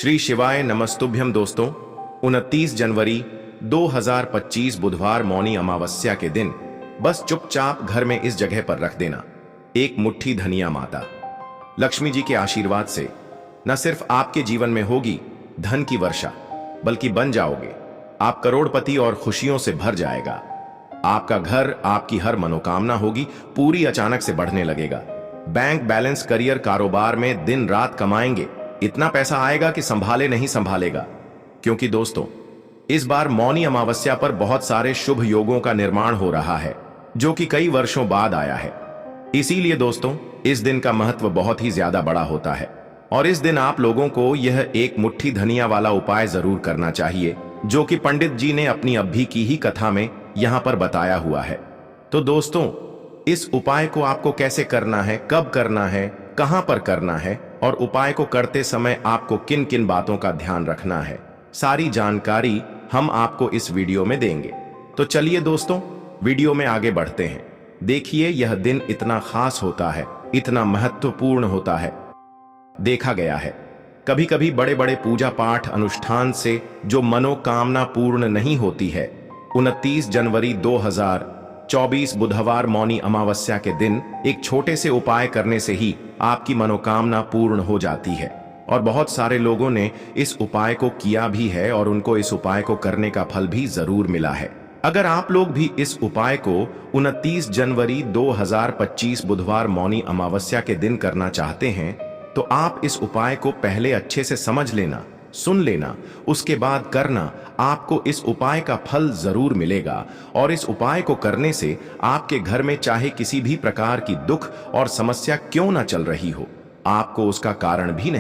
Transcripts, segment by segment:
श्री शिवाय नमस्तुभ्यम दोस्तों। 29 जनवरी 2025 बुधवार मौनी अमावस्या के दिन बस चुपचाप घर में इस जगह पर रख देना एक मुट्ठी धनिया। माता लक्ष्मी जी के आशीर्वाद से न सिर्फ आपके जीवन में होगी धन की वर्षा, बल्कि बन जाओगे आप करोड़पति और खुशियों से भर जाएगा। आपका घर, आपकी हर मनोकामना होगी पूरी, अचानक से बढ़ने लगेगा। बैंक बैलेंस, करियर, कारोबार में दिन रात कमाएंगे, इतना पैसा आएगा कि संभाले नहीं संभालेगा। क्योंकि दोस्तों, इस बार मौनी अमावस्या पर बहुत सारे शुभ योगों का निर्माण हो रहा है जो कि कई वर्षों बाद आया है। इसीलिए दोस्तों, इस दिन का महत्व बहुत ही ज्यादा बड़ा होता है और इस दिन आप लोगों को यह एक मुट्ठी धनिया वाला उपाय जरूर करना चाहिए, जो कि पंडित जी ने अपनी अभी की ही कथा में यहां पर बताया हुआ है। तो दोस्तों, इस उपाय को आपको कैसे करना है, कब करना है, कहां पर करना है और उपाय को करते समय आपको किन किन बातों का ध्यान रखना है, सारी जानकारी हम आपको इस वीडियो में देंगे। तो चलिए दोस्तों, वीडियो में आगे बढ़ते हैं। देखिए, यह दिन इतना खास होता है, इतना महत्वपूर्ण होता है। देखा गया है कभी कभी बड़े बड़े पूजा पाठ अनुष्ठान से जो मनोकामना पूर्ण नहीं होती है, 29 जनवरी 2024 बुधवार मौनी अमावस्या के दिन एक छोटे से उपाय करने से ही आपकी मनोकामना पूर्ण हो जाती है। और बहुत सारे लोगों ने इस उपाय को किया भी है और उनको इस उपाय को करने का फल भी जरूर मिला है। अगर आप लोग भी इस उपाय को 29 जनवरी 2025 बुधवार मौनी अमावस्या के दिन करना चाहते हैं, तो आप इस उपाय को पहले अच्छे से समझ लेना, सुन लेना, उसके बाद करना। आपको इस उपाय का फल जरूर मिलेगा और इस उपाय को करने से आपके घर में चाहे किसी भी प्रकार की दुख और समस्या क्यों ना चल रही हो, आपको उसका कारण भी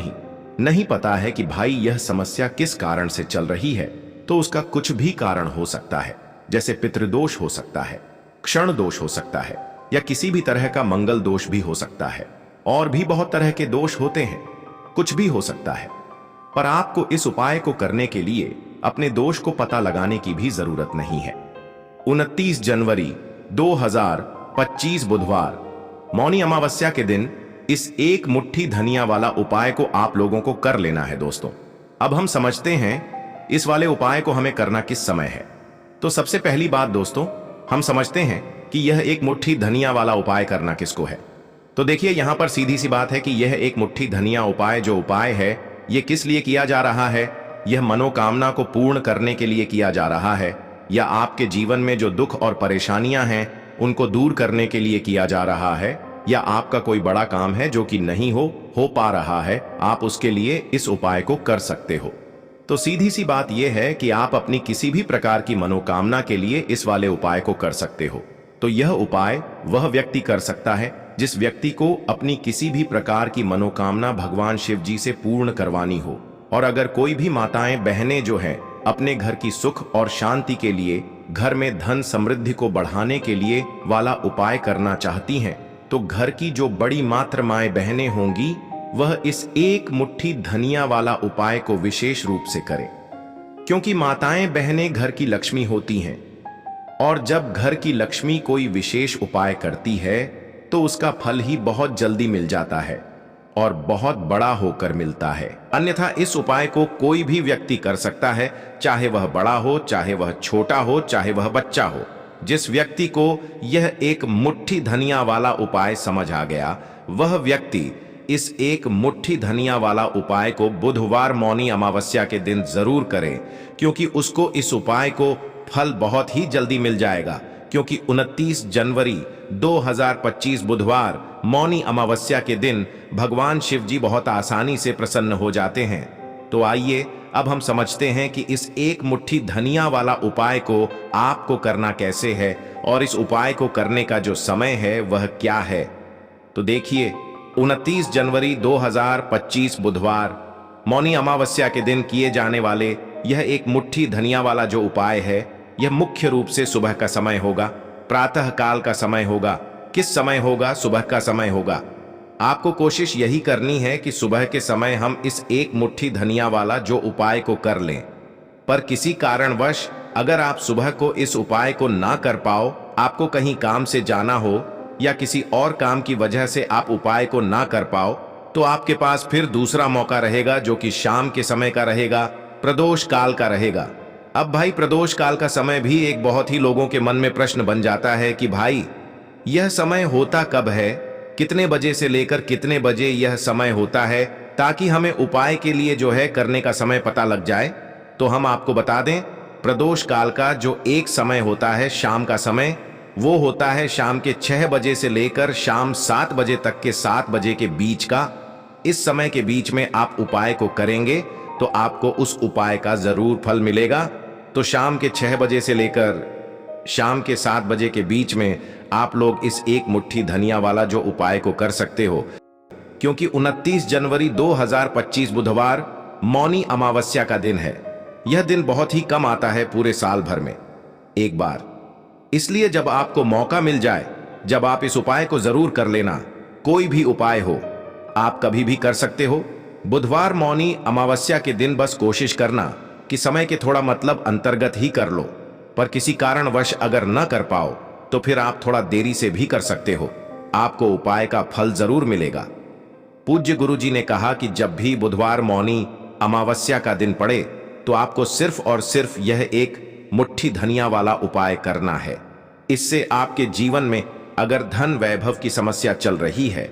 नहीं पता है कि भाई यह समस्या किस कारण से चल रही है, तो उसका कुछ भी कारण हो सकता है। जैसे पितृदोष हो सकता है, क्षण दोष हो सकता है, या किसी भी तरह का मंगल दोष भी हो सकता है। और भी बहुत तरह के दोष होते हैं, कुछ भी हो सकता है। पर आपको इस उपाय को करने के लिए अपने दोष को पता लगाने की भी जरूरत नहीं है। 29 जनवरी 2025 बुधवार मौनी अमावस्या के दिन इस एक मुट्ठी धनिया वाला उपाय को आप लोगों को कर लेना है। दोस्तों, अब हम समझते हैं इस वाले उपाय को हमें करना किस समय है। तो सबसे पहली बात दोस्तों, हम समझते हैं कि यह एक मुट्ठी धनिया वाला उपाय करना किसको है। तो देखिए, यहां पर सीधी सी बात है कि यह एक मुट्ठी धनिया उपाय जो उपाय है, यह किस लिए किया जा रहा है। यह मनोकामना को पूर्ण करने के लिए किया जा रहा है, या आपके जीवन में जो दुख और परेशानियां हैं उनको दूर करने के लिए किया जा रहा है, या आपका कोई बड़ा काम है जो कि नहीं हो पा रहा है, आप उसके लिए इस उपाय को कर सकते हो। तो सीधी सी बात यह है कि आप अपनी किसी भी प्रकार की मनोकामना के लिए इस वाले उपाय को कर सकते हो। तो यह उपाय वह व्यक्ति कर सकता है जिस व्यक्ति को अपनी किसी भी प्रकार की मनोकामना भगवान शिव जी से पूर्ण करवानी हो। और अगर कोई भी माताएं बहनें जो हैं अपने घर की सुख और शांति के लिए, घर में धन समृद्धि को बढ़ाने के लिए वाला उपाय करना चाहती हैं, तो घर की जो बड़ी मात्र माएं बहनें होंगी वह इस एक मुट्ठी धनिया वाला उपाय को विशेष रूप से करें। क्योंकि माताएं बहनें घर की लक्ष्मी होती हैं और जब घर की लक्ष्मी कोई विशेष उपाय करती है तो उसका फल ही बहुत जल्दी मिल जाता है और बहुत बड़ा होकर मिलता है। अन्यथा इस उपाय को कोई भी व्यक्ति कर सकता है, चाहे वह बड़ा हो, चाहे वह छोटा हो, चाहे वह बच्चा हो। जिस व्यक्ति को यह एक मुट्ठी धनिया वाला उपाय समझ आ गया, वह व्यक्ति इस एक मुट्ठी धनिया वाला उपाय को बुधवार मौनी अमावस्या के दिन जरूर करे, क्योंकि उसको इस उपाय को फल बहुत ही जल्दी मिल जाएगा। क्योंकि 29 जनवरी 2025 बुधवार मौनी अमावस्या के दिन भगवान शिव जी बहुत आसानी से प्रसन्न हो जाते हैं। तो आइए अब हम समझते हैं कि इस एक मुट्ठी धनिया वाला उपाय को आपको करना कैसे है और इस उपाय को करने का जो समय है वह क्या है। तो देखिए, 29 जनवरी 2025 बुधवार मौनी अमावस्या के दिन किए जाने वाले यह एक मुट्ठी धनिया वाला जो उपाय है, यह मुख्य रूप से सुबह का समय होगा, प्रातः काल का समय होगा। किस समय होगा? सुबह का समय होगा। आपको कोशिश यही करनी है कि सुबह के समय हम इस एक मुट्ठी धनिया वाला जो उपाय को कर लें। पर किसी कारणवश अगर आप सुबह को इस उपाय को ना कर पाओ, आपको कहीं काम से जाना हो या किसी और काम की वजह से आप उपाय को ना कर पाओ, तो आपके पास फिर दूसरा मौका रहेगा जो कि शाम के समय का रहेगा, प्रदोष काल का रहेगा। अब भाई प्रदोष काल का समय भी एक बहुत ही लोगों के मन में प्रश्न बन जाता है कि भाई यह समय होता कब है, कितने बजे से लेकर कितने बजे यह समय होता है, ताकि हमें उपाय के लिए जो है करने का समय पता लग जाए। तो हम आपको बता दें, प्रदोष काल का जो एक समय होता है शाम का समय, वो होता है शाम के 6 बजे से लेकर शाम 7 बजे तक के 7 बजे के बीच का। इस समय के बीच में आप उपाय को करेंगे तो आपको उस उपाय का जरूर फल मिलेगा। तो शाम के 6 बजे से लेकर शाम के 7 बजे के बीच में आप लोग इस एक मुट्ठी धनिया वाला जो उपाय को कर सकते हो, क्योंकि 29 जनवरी 2025 बुधवार मौनी अमावस्या का दिन है। यह दिन बहुत ही कम आता है पूरे साल भर में एक बार, इसलिए जब आपको मौका मिल जाए, जब आप इस उपाय को जरूर कर लेना। कोई भी उपाय हो, आप कभी भी कर सकते हो। बुधवार मौनी अमावस्या के दिन बस कोशिश करना कि समय के थोड़ा मतलब अंतर्गत ही कर लो, पर किसी कारणवश अगर न कर पाओ तो फिर आप थोड़ा देरी से भी कर सकते हो, आपको उपाय का फल जरूर मिलेगा। पूज्य गुरुजी ने कहा कि जब भी बुधवार मौनी अमावस्या का दिन पड़े तो आपको सिर्फ और सिर्फ यह एक मुट्ठी धनिया वाला उपाय करना है। इससे आपके जीवन में अगर धन वैभव की समस्या चल रही है,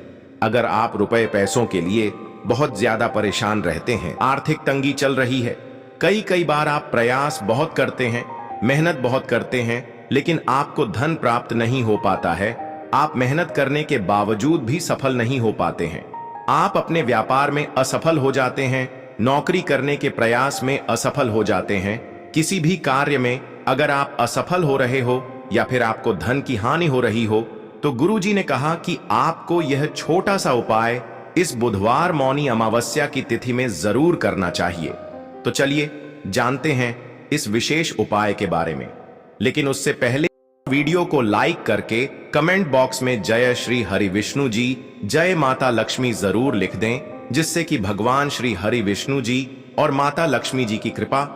अगर आप रुपए पैसों के लिए बहुत ज्यादा परेशान रहते हैं, आर्थिक तंगी चल रही है, कई बार आप प्रयास बहुत करते हैं, मेहनत बहुत करते हैं, लेकिन आपको धन प्राप्त नहीं हो पाता है, आप मेहनत करने के बावजूद भी सफल नहीं हो पाते हैं, आप अपने व्यापार में असफल हो जाते हैं, नौकरी करने के प्रयास में असफल हो जाते हैं, किसी भी कार्य में अगर आप असफल हो रहे हो या फिर आपको धन की हानि हो रही हो, तो गुरुजी ने कहा कि आपको यह छोटा सा उपाय इस बुधवार मौनी अमावस्या की तिथि में जरूर करना चाहिए। तो चलिए जानते हैं इस विशेष उपाय के बारे में, लेकिन उससे पहले वीडियो को लाइक करके कमेंट बॉक्स में जय श्री हरि विष्णु जी, जय माता लक्ष्मी जरूर लिख दें, जिससे कि भगवान श्री हरि विष्णु जी और माता लक्ष्मी जी की कृपा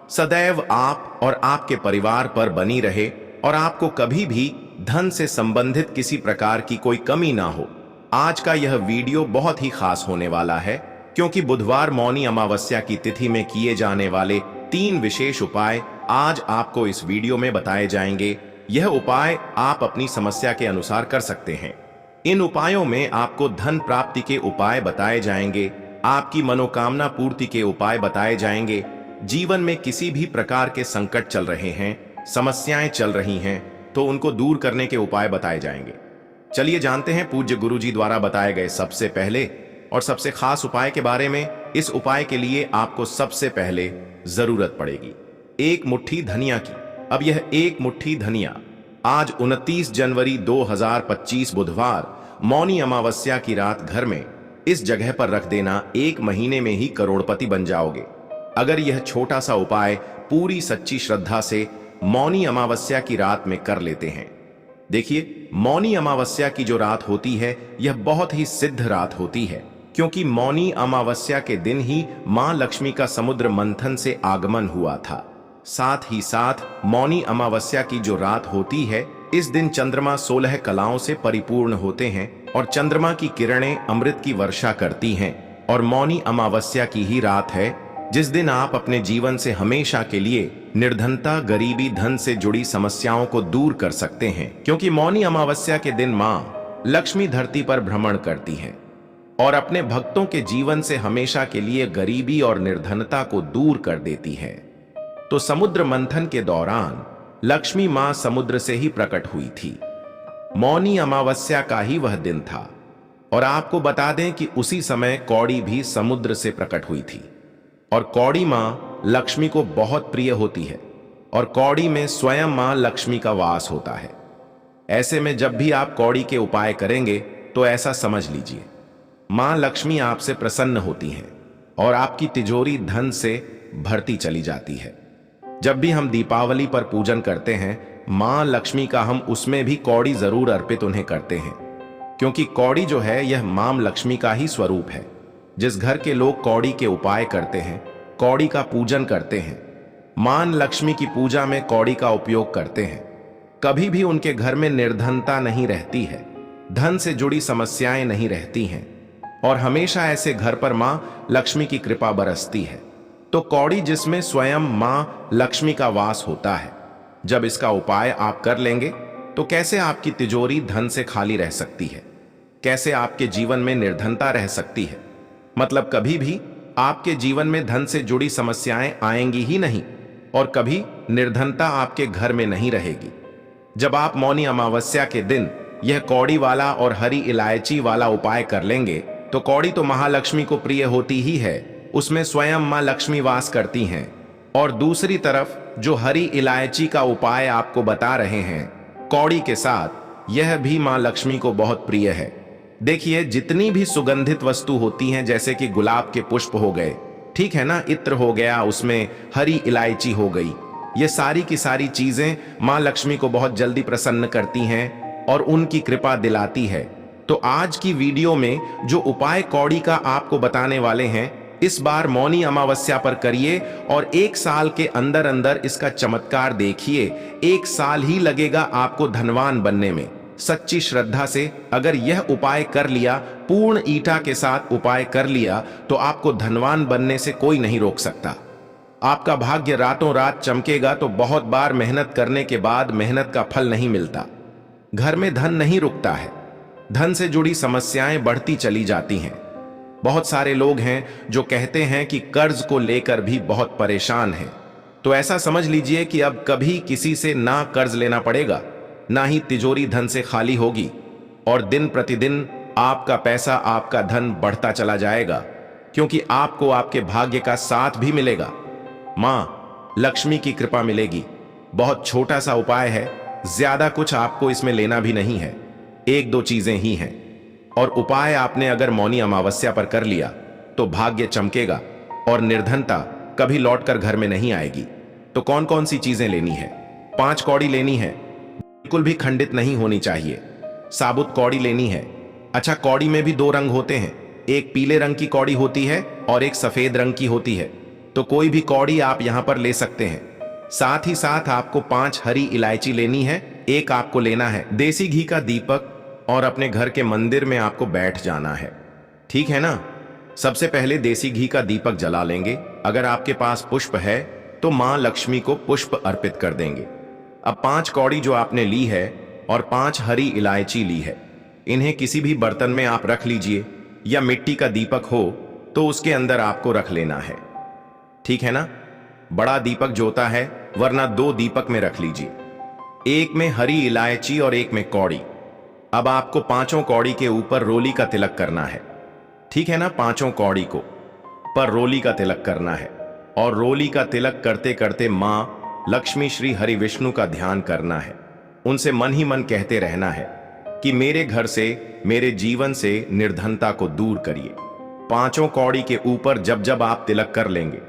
सदैव आप और आपके परिवार पर बनी रहे और आपको कभी भी धन से संबंधित किसी प्रकार की कोई कमी ना हो। आज का यह वीडियो बहुत ही खास होने वाला है, क्योंकि बुधवार मौनी अमावस्या की तिथि में किए जाने वाले 3 विशेष उपाय आज आपको इस वीडियो में बताए जाएंगे। यह उपाय आप अपनी समस्या के अनुसार कर सकते हैं। इन उपायों में आपको धन प्राप्ति के उपाय बताए जाएंगे, आपकी मनोकामना पूर्ति के उपाय बताए जाएंगे, जीवन में किसी भी प्रकार के संकट चल रहे हैं, समस्याएं चल रही हैं, तो उनको दूर करने के उपाय बताए जाएंगे। चलिए जानते हैं पूज्य गुरुजी द्वारा बताए गए सबसे पहले और सबसे खास उपाय के बारे में। इस उपाय के लिए आपको सबसे पहले जरूरत पड़ेगी एक मुट्ठी धनिया की। अब यह एक मुट्ठी धनिया आज 29 जनवरी 2025 बुधवार मौनी अमावस्या की रात घर में इस जगह पर रख देना, 1 महीने में ही करोड़पति बन जाओगे अगर यह छोटा सा उपाय पूरी सच्ची श्रद्धा से मौनी अमावस्या की रात में कर लेते हैं। देखिए, मौनी अमावस्या की जो रात होती है यह बहुत ही सिद्ध रात होती है, क्योंकि मौनी अमावस्या के दिन ही मां लक्ष्मी का समुद्र मंथन से आगमन हुआ था। साथ ही साथ मौनी अमावस्या की जो रात होती है, इस दिन चंद्रमा 16 कलाओं से परिपूर्ण होते हैं और चंद्रमा की किरणें अमृत की वर्षा करती हैं। और मौनी अमावस्या की ही रात है जिस दिन आप अपने जीवन से हमेशा के लिए निर्धनता, गरीबी, धन से जुड़ी समस्याओं को दूर कर सकते हैं, क्योंकि मौनी अमावस्या के दिन मां लक्ष्मी धरती पर भ्रमण करती हैं और अपने भक्तों के जीवन से हमेशा के लिए गरीबी और निर्धनता को दूर कर देती है। तो समुद्र मंथन के दौरान लक्ष्मी मां समुद्र से ही प्रकट हुई थी। मौनी अमावस्या का ही वह दिन था और आपको बता दें कि उसी समय कौड़ी भी समुद्र से प्रकट हुई थी और कौड़ी मां लक्ष्मी को बहुत प्रिय होती है और कौड़ी में स्वयं मां लक्ष्मी का वास होता है। ऐसे में जब भी आप कौड़ी के उपाय करेंगे तो ऐसा समझ लीजिए, मां लक्ष्मी आपसे प्रसन्न होती हैं और आपकी तिजोरी धन से भरती चली जाती है। जब भी हम दीपावली पर पूजन करते हैं मां लक्ष्मी का, हम उसमें भी कौड़ी जरूर अर्पित उन्हें करते हैं, क्योंकि कौड़ी जो है यह मां लक्ष्मी का ही स्वरूप है। जिस घर के लोग कौड़ी के उपाय करते हैं, कौड़ी का पूजन करते हैं, मां लक्ष्मी की पूजा में कौड़ी का उपयोग करते हैं, कभी भी उनके घर में निर्धनता नहीं रहती है, धन से जुड़ी समस्याएं नहीं रहती हैं। और हमेशा ऐसे घर पर मां लक्ष्मी की कृपा बरसती है। तो कौड़ी जिसमें स्वयं मां लक्ष्मी का वास होता है, जब इसका उपाय आप कर लेंगे तो कैसे आपकी तिजोरी धन से खाली रह सकती है, कैसे आपके जीवन में निर्धनता रह सकती है। मतलब कभी भी आपके जीवन में धन से जुड़ी समस्याएं आएंगी ही नहीं और कभी निर्धनता आपके घर में नहीं रहेगी। जब आप मौनी अमावस्या के दिन यह कौड़ी वाला और हरी इलायची वाला उपाय कर लेंगे तो कौड़ी तो महालक्ष्मी को प्रिय होती ही है, उसमें स्वयं मां लक्ष्मी वास करती हैं। और दूसरी तरफ जो हरी इलायची का उपाय आपको बता रहे हैं कौड़ी के साथ, यह भी मां लक्ष्मी को बहुत प्रिय है। देखिए, जितनी भी सुगंधित वस्तु होती हैं, जैसे कि गुलाब के पुष्प हो गए, ठीक है ना, इत्र हो गया, उसमें हरी इलायची हो गई, ये सारी की सारी चीजें मां लक्ष्मी को बहुत जल्दी प्रसन्न करती हैं और उनकी कृपा दिलाती है। तो आज की वीडियो में जो उपाय कौड़ी का आपको बताने वाले हैं, इस बार मौनी अमावस्या पर करिए और 1 साल के अंदर अंदर इसका चमत्कार देखिए। 1 साल ही लगेगा आपको धनवान बनने में। सच्ची श्रद्धा से अगर यह उपाय कर लिया, पूर्ण ईटा के साथ उपाय कर लिया, तो आपको धनवान बनने से कोई नहीं रोक सकता। आपका भाग्य रातों रात चमकेगा। तो बहुत बार मेहनत करने के बाद मेहनत का फल नहीं मिलता, घर में धन नहीं रुकता है, धन से जुड़ी समस्याएं बढ़ती चली जाती हैं। बहुत सारे लोग हैं जो कहते हैं कि कर्ज को लेकर भी बहुत परेशान हैं। तो ऐसा समझ लीजिए कि अब कभी किसी से ना कर्ज लेना पड़ेगा, ना ही तिजोरी धन से खाली होगी और दिन प्रतिदिन आपका पैसा, आपका धन बढ़ता चला जाएगा, क्योंकि आपको आपके भाग्य का साथ भी मिलेगा, मां लक्ष्मी की कृपा मिलेगी। बहुत छोटा सा उपाय है, ज्यादा कुछ आपको इसमें लेना भी नहीं है, 1-2 चीजें ही हैं। और उपाय आपने अगर मौनी अमावस्या पर कर लिया तो भाग्य चमकेगा और निर्धनता कभी लौटकर घर में नहीं आएगी। तो कौन कौन सी चीजें लेनी है? 5 कौड़ी लेनी है, बिल्कुल भी खंडित नहीं होनी चाहिए। साबुत कौड़ी लेनी है। अच्छा, कौड़ी में भी 2 रंग होते हैं, एक पीले रंग की कौड़ी होती है और एक सफेद रंग की होती है। तो कोई भी कौड़ी आप यहां पर ले सकते हैं। साथ ही साथ आपको 5 हरी इलायची लेनी है, एक आपको लेना है देसी घी का दीपक और अपने घर के मंदिर में आपको बैठ जाना है, ठीक है ना। सबसे पहले देसी घी का दीपक जला लेंगे। अगर आपके पास पुष्प है तो मां लक्ष्मी को पुष्प अर्पित कर देंगे। अब 5 कौड़ी जो आपने ली है और 5 हरी इलायची ली है, इन्हें किसी भी बर्तन में आप रख लीजिए, या मिट्टी का दीपक हो तो उसके अंदर आपको रख लेना है, ठीक है ना। बड़ा दीपक जो होता है, वरना 2 दीपक में रख लीजिए, एक में हरी इलायची और एक में कौड़ी। अब आपको 5 कौड़ी के ऊपर रोली का तिलक करना है, ठीक है ना। 5 कौड़ी को पर रोली का तिलक करना है और रोली का तिलक करते करते मां लक्ष्मी श्री हरि विष्णु का ध्यान करना है। उनसे मन ही मन कहते रहना है कि मेरे घर से, मेरे जीवन से निर्धनता को दूर करिए। 5 कौड़ी के ऊपर जब जब आप तिलक कर लेंगे,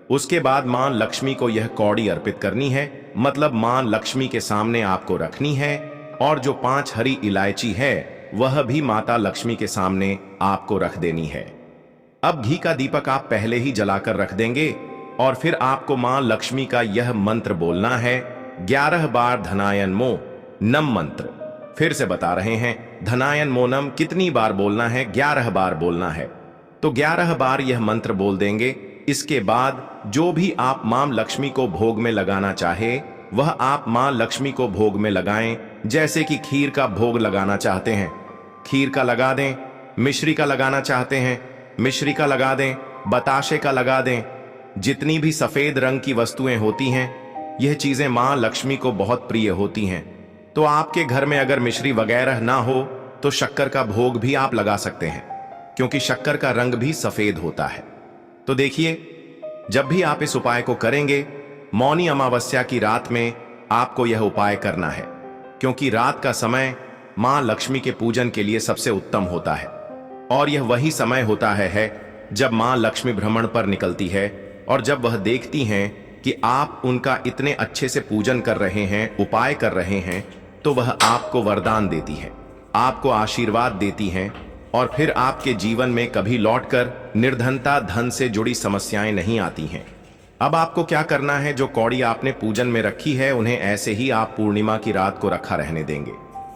उसके बाद मां लक्ष्मी को यह कौड़ी अर्पित करनी है। मतलब मां लक्ष्मी के सामने आपको रखनी है और जो 5 हरी इलायची है वह भी माता लक्ष्मी के सामने आपको रख देनी है। अब घी का दीपक आप पहले ही जलाकर रख देंगे और फिर आपको मां लक्ष्मी का यह मंत्र बोलना है, 11 बार धनायन मो नम मंत्र। फिर से बता रहे हैं, धनायन मोनम कितनी बार बोलना है? 11 बार बोलना है। तो 11 बार यह मंत्र बोल देंगे। इसके बाद जो भी आप मां लक्ष्मी को भोग में लगाना चाहे वह आप मां लक्ष्मी को भोग में लगाएं। जैसे कि खीर का भोग लगाना चाहते हैं, खीर का लगा दें, मिश्री का लगाना चाहते हैं, मिश्री का लगा दें, बताशे का लगा दें। जितनी भी सफेद रंग की वस्तुएं होती हैं, यह चीजें मां लक्ष्मी को बहुत प्रिय होती हैं। तो आपके घर में अगर मिश्री वगैरह ना हो तो शक्कर का भोग भी आप लगा सकते हैं, क्योंकि शक्कर का रंग भी सफेद होता है। तो देखिए, जब भी आप इस उपाय को करेंगे, मौनी अमावस्या की रात में आपको यह उपाय करना है, क्योंकि रात का समय मां लक्ष्मी के पूजन के लिए सबसे उत्तम होता है और यह वही समय होता है जब मां लक्ष्मी भ्रमण पर निकलती है और जब वह देखती हैं कि आप उनका इतने अच्छे से पूजन कर रहे हैं, उपाय कर रहे हैं, तो वह आपको वरदान देती है, आपको आशीर्वाद देती हैं और फिर आपके जीवन में कभी लौटकर निर्धनता, धन से जुड़ी समस्याएं नहीं आती हैं। अब आपको क्या करना है? जो कौड़ी आपने पूजन में रखी है उन्हें ऐसे ही आप पूर्णिमा की रात को रखा रहने देंगे।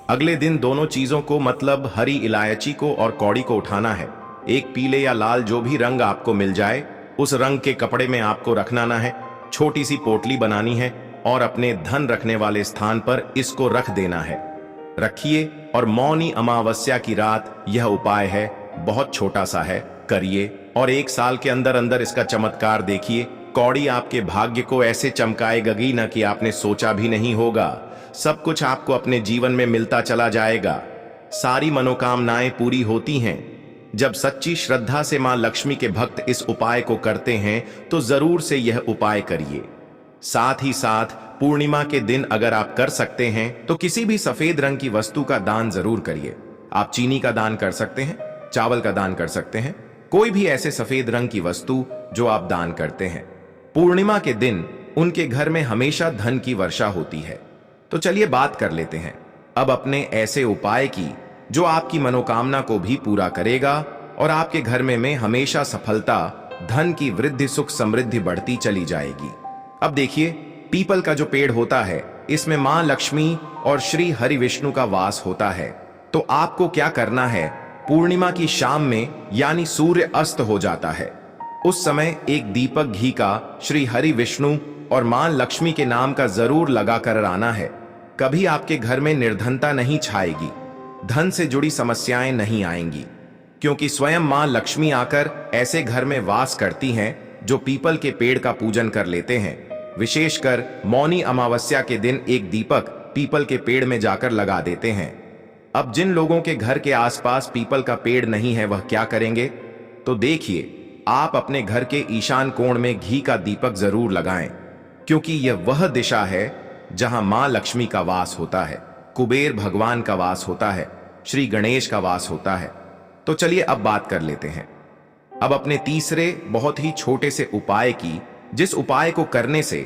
अगले दिन दोनों चीजों को, मतलब हरी इलायची को और कौड़ी को उठाना है एक पीले या लाल जो भी रंग आपको मिल जाए उस रंग के कपड़े में आपको रखना है। छोटी सी पोटली बनानी है और अपने धन रखने वाले स्थान पर इसको रख देना है। रखिए और मौनी अमावस्या की रात यह उपाय है, बहुत छोटा सा है, करिए और 1 साल के अंदर अंदर इसका चमत्कार देखिए। कौड़ी आपके भाग्य को ऐसे चमकाएगी ना कि आपने सोचा भी नहीं होगा। सब कुछ आपको अपने जीवन में मिलता चला जाएगा। सारी मनोकामनाएं पूरी होती हैं। जब सच्ची श्रद्धा से मां लक्ष्मी के भक्त इस उपाय को करते हैं तो जरूर से यह उपाय करिए। साथ ही साथ पूर्णिमा के दिन अगर आप कर सकते हैं तो किसी भी सफेद रंग की वस्तु का दान जरूर करिए। आप चीनी का दान कर सकते हैं, चावल का दान कर सकते हैं, कोई भी ऐसे सफेद रंग की वस्तु जो आप दान करते हैं। पूर्णिमा के दिन उनके घर में हमेशा धन की वर्षा होती है। तो चलिए बात कर लेते हैं अब अपने ऐसे उपाय की जो आपकी मनोकामना को भी पूरा करेगा और आपके घर में हमेशा सफलता, धन की वृद्धि, सुख समृद्धि बढ़ती चली जाएगी। अब देखिए, पीपल का जो पेड़ होता है इसमें मां लक्ष्मी और श्री हरि विष्णु का वास होता है। तो आपको क्या करना है, पूर्णिमा की शाम में यानी सूर्य अस्त हो जाता है उस समय एक दीपक घी का श्री हरि विष्णु और मां लक्ष्मी के नाम का जरूर लगा कर आना है। कभी आपके घर में निर्धनता नहीं छाएगी, धन से जुड़ी समस्याएं नहीं आएंगी, क्योंकि स्वयं मां लक्ष्मी आकर ऐसे घर में वास करती हैं जो पीपल के पेड़ का पूजन कर लेते हैं। विशेषकर मौनी अमावस्या के दिन एक दीपक पीपल के पेड़ में जाकर लगा देते हैं। अब जिन लोगों के घर के आसपास पीपल का पेड़ नहीं है वह क्या करेंगे, तो देखिए, आप अपने घर के ईशान कोण में घी का दीपक जरूर लगाएं, क्योंकि यह वह दिशा है जहां मां लक्ष्मी का वास होता है, कुबेर भगवान का वास होता है, श्री गणेश का वास होता है। तो चलिए अब बात कर लेते हैं अब अपने तीसरे बहुत ही छोटे से उपाय की, जिस उपाय को करने से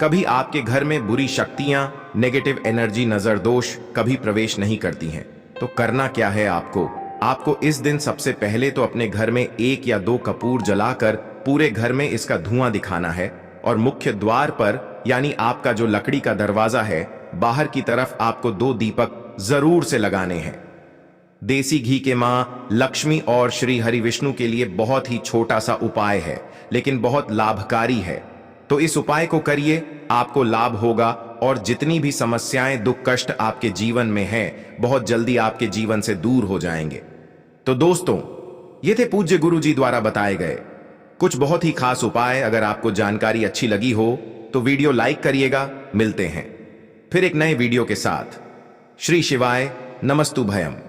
कभी आपके घर में बुरी शक्तियां, नेगेटिव एनर्जी, नजर दोष कभी प्रवेश नहीं करती हैं। तो करना क्या है आपको इस दिन सबसे पहले तो अपने घर में 1 या 2 कपूर जलाकर पूरे घर में इसका धुआं दिखाना है और मुख्य द्वार पर यानी आपका जो लकड़ी का दरवाजा है बाहर की तरफ आपको 2 दीपक जरूर से लगाने हैं। देसी घी के मां लक्ष्मी और श्री हरि विष्णु के लिए बहुत ही छोटा सा उपाय है, लेकिन बहुत लाभकारी है। तो इस उपाय को करिए, आपको लाभ होगा और जितनी भी समस्याएं, दुख, कष्ट आपके जीवन में हैं बहुत जल्दी आपके जीवन से दूर हो जाएंगे। तो दोस्तों, ये थे पूज्य गुरु जी द्वारा बताए गए कुछ बहुत ही खास उपाय। अगर आपको जानकारी अच्छी लगी हो तो वीडियो लाइक करिएगा। मिलते हैं फिर एक नए वीडियो के साथ। श्री शिवाय नमस्तु भयम।